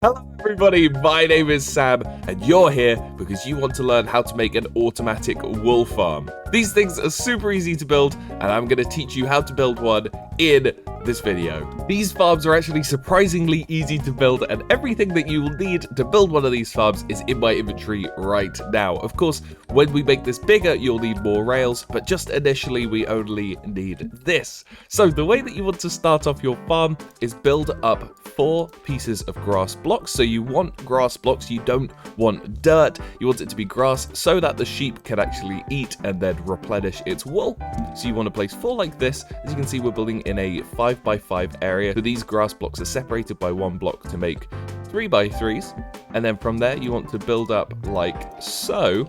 Hello everybody, my name is Sam, and you're here because you want to learn how to make an automatic wool farm. These things are super easy to build, and I'm going to teach you how to build one in this video. These farms are actually surprisingly easy to build, and everything that you will need to build one of these farms is in my inventory right now. Of course, when we make this bigger, you'll need more rails, but just initially we only need this. So the way that you want to start off your farm is build up 4 pieces of grass blocks. So you want grass blocks, you don't want dirt. You want it to be grass so that the sheep can actually eat and then replenish its wool. So you want to place 4 like this. As you can see, we're building in a 5x5 area. So these grass blocks are separated by 1 block to make 3x3s. And then from there, you want to build up like so.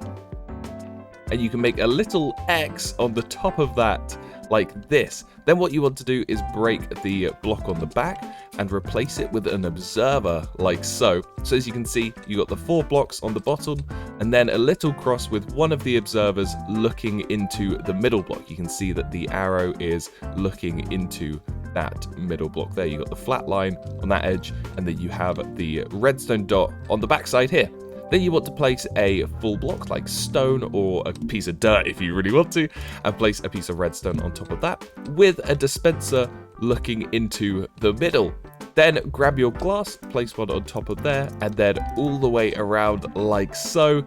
And you can make a little X on the top of that like this. Then what you want to do is break the block on the back and replace it with an observer like so. So as you can see, you got the 4 blocks on the bottom and then a little cross with one of the observers looking into the middle block. You can see that the arrow is looking into that middle block there. You got the flat line on that edge, and then you have the redstone dot on the back side here. Then you want to place a full block like stone or a piece of dirt if you really want to, and place a piece of redstone on top of that with a dispenser looking into the middle. Then grab your glass, place one on top of there, and then all the way around like so.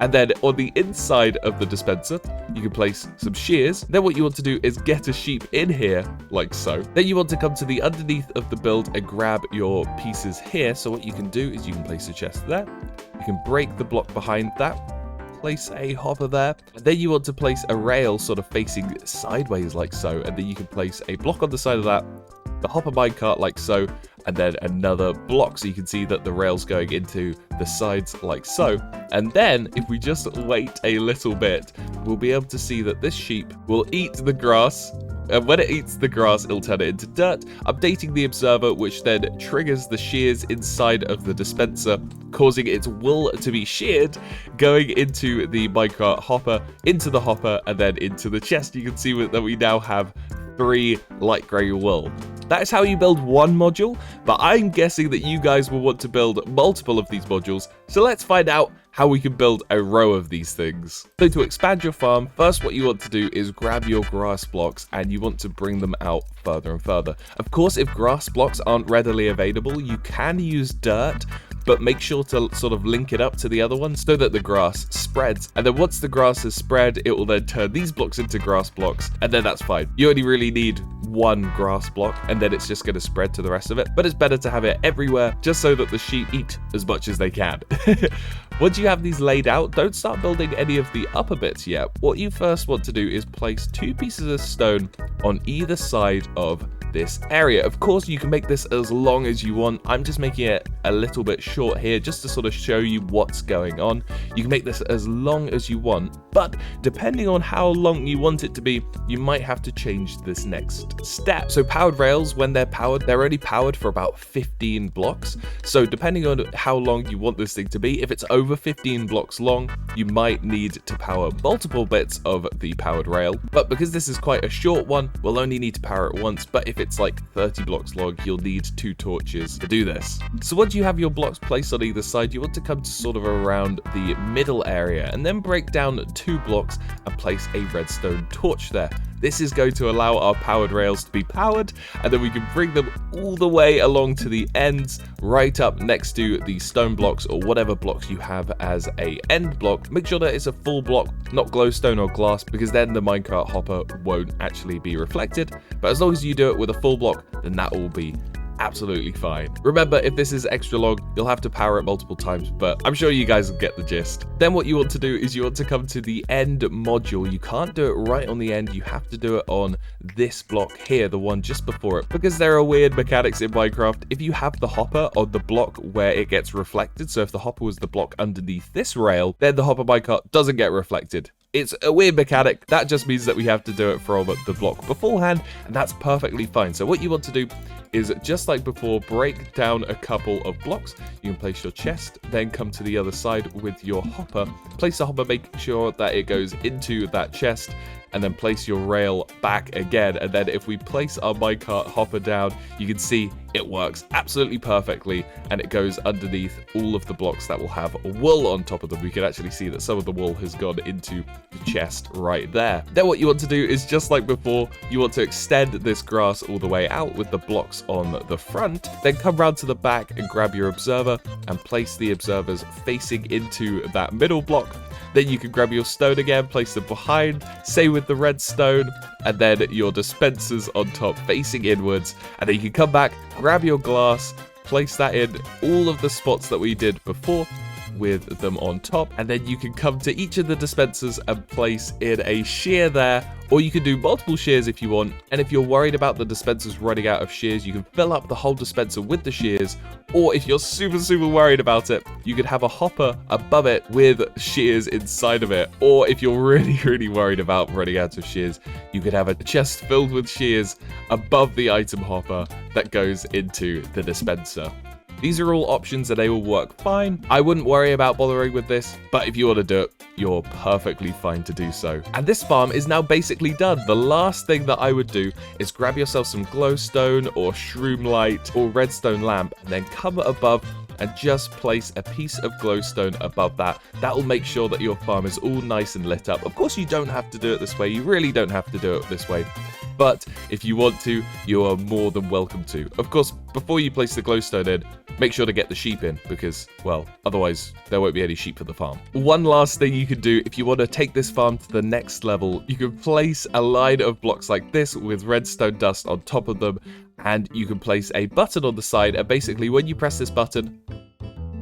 And then on the inside of the dispenser, you can place some shears. Then what you want to do is get a sheep in here, like so. Then you want to come to the underneath of the build and grab your pieces here. So what you can do is you can place a chest there. You can break the block behind that. Place a hopper there. And then you want to place a rail sort of facing sideways like so. And then you can place a block on the side of that, the hopper minecart like so, and then another block so you can see that the rail's going into the sides like so. And then if we just wait a little bit, we'll be able to see that this sheep will eat the grass, and when it eats the grass, it'll turn it into dirt, updating the observer, which then triggers the shears inside of the dispenser, causing its wool to be sheared, going into the minecart hopper, into the hopper, and then into the chest. You can see that we now have 3 light grey wool. That is how you build one module, but I'm guessing that you guys will want to build multiple of these modules, so let's find out how we can build a row of these things. So to expand your farm, first what you want to do is grab your grass blocks and you want to bring them out further and further. Of course, if grass blocks aren't readily available, you can use dirt, but make sure to sort of link it up to the other one so that the grass spreads. And then once the grass has spread, it will then turn these blocks into grass blocks, and then that's fine. You only really need 1 grass block, and then it's just going to spread to the rest of it. But it's better to have it everywhere, just so that the sheep eat as much as they can. Once you have these laid out, don't start building any of the upper bits yet. What you first want to do is place 2 pieces of stone on either side of this area. Of course, you can make this as long as you want. I'm just making it a little bit short here just to sort of show you what's going on. You can make this as long as you want, but depending on how long you want it to be, you might have to change this next step. So powered rails, when they're powered, they're only powered for about 15 blocks. So depending on how long you want this thing to be, if it's over 15 blocks long, you might need to power multiple bits of the powered rail. But because this is quite a short one, we'll only need to power it once. But if it's like 30 blocks long, you'll need 2 torches to do this. So once you have your blocks placed on either side, you want to come to sort of around the middle area and then break down 2 blocks and place a redstone torch there. This is going to allow our powered rails to be powered, and then we can bring them all the way along to the ends, right up next to the stone blocks or whatever blocks you have as a end block. Make sure that it's a full block, not glowstone or glass, because then the minecart hopper won't actually be reflected. But as long as you do it with a full block, then that will be absolutely fine. Remember, if this is extra long, you'll have to power it multiple times, but I'm sure you guys will get the gist. Then what you want to do is you want to come to the end module. You can't do it right on the end, you have to do it on this block here, the one just before it, because there are weird mechanics in Minecraft. If you have the hopper on the block where it gets reflected, so if the hopper was the block underneath this rail, then the hopper minecart doesn't get reflected. It's a weird mechanic. That just means that we have to do it from the block beforehand, and that's perfectly fine. So what you want to do is just like before, break down a couple of blocks. You can place your chest, then come to the other side with your hopper. Place the hopper, make sure that it goes into that chest, and then place your rail back again. And then if we place our minecart hopper down, you can see it works absolutely perfectly, and it goes underneath all of the blocks that will have wool on top of them. We can actually see that some of the wool has gone into the chest right there. Then what you want to do is just like before, you want to extend this grass all the way out with the blocks on the front, then come round to the back and grab your observer and place the observers facing into that middle block. Then you can grab your stone again, place them behind, same with the redstone, and then your dispensers on top facing inwards. And then you can come back, grab your glass, place that in all of the spots that we did before with them on top, and then you can come to each of the dispensers and place in a shear there, or you can do multiple shears if you want. And if you're worried about the dispensers running out of shears, you can fill up the whole dispenser with the shears, or if you're super worried about it, you could have a hopper above it with shears inside of it. Or if you're really worried about running out of shears, you could have a chest filled with shears above the item hopper that goes into the dispenser. These are all options and they will work fine. I wouldn't worry about bothering with this, but if you want to do it, you're perfectly fine to do so. And this farm is now basically done. The last thing that I would do is grab yourself some glowstone or shroom light or redstone lamp, and then come above and just place a piece of glowstone above that. That will make sure that your farm is all nice and lit up. Of course, you don't have to do it this way. You really don't have to do it this way. But if you want to, you are more than welcome to. Of course, before you place the glowstone in, make sure to get the sheep in because, well, otherwise there won't be any sheep for the farm. One last thing you can do if you want to take this farm to the next level, you can place a line of blocks like this with redstone dust on top of them, and you can place a button on the side, and basically when you press this button,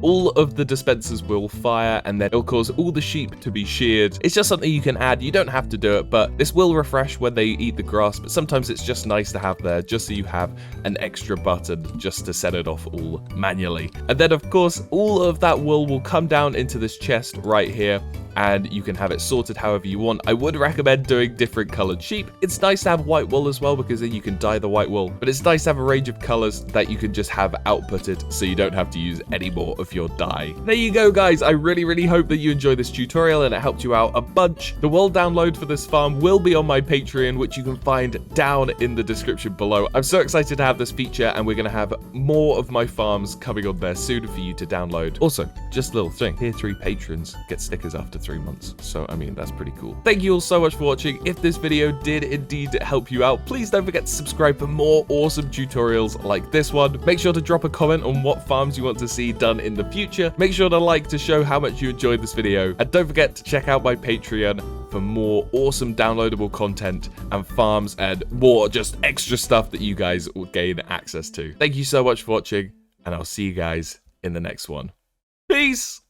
all of the dispensers will fire, and then it'll cause all the sheep to be sheared. It's just something you can add. You don't have to do it, but this will refresh when they eat the grass, but sometimes it's just nice to have there, just so you have an extra button just to set it off all manually. And then, of course, all of that wool will come down into this chest right here, and you can have it sorted however you want. I would recommend doing different colored sheep. It's nice to have white wool as well, because then you can dye the white wool, but it's nice to have a range of colors that you can just have outputted so you don't have to use any more of your dye. There you go, guys. I really hope that you enjoyed this tutorial and it helped you out a bunch. The world download for this farm will be on my Patreon, which you can find down in the description below. I'm so excited to have this feature, and we're going to have more of my farms coming on there soon for you to download. Also, just a little thing, tier 3 patrons get stickers after 3 months. So, I mean, that's pretty cool. Thank you all so much for watching. If this video did indeed help you out, please don't forget to subscribe for more awesome tutorials like this one. Make sure to drop a comment on what farms you want to see done in the future. Make sure to like to show how much you enjoyed this video. And don't forget to check out my Patreon for more awesome downloadable content and farms and more just extra stuff that you guys will gain access to. Thank you so much for watching, and I'll see you guys in the next one. Peace!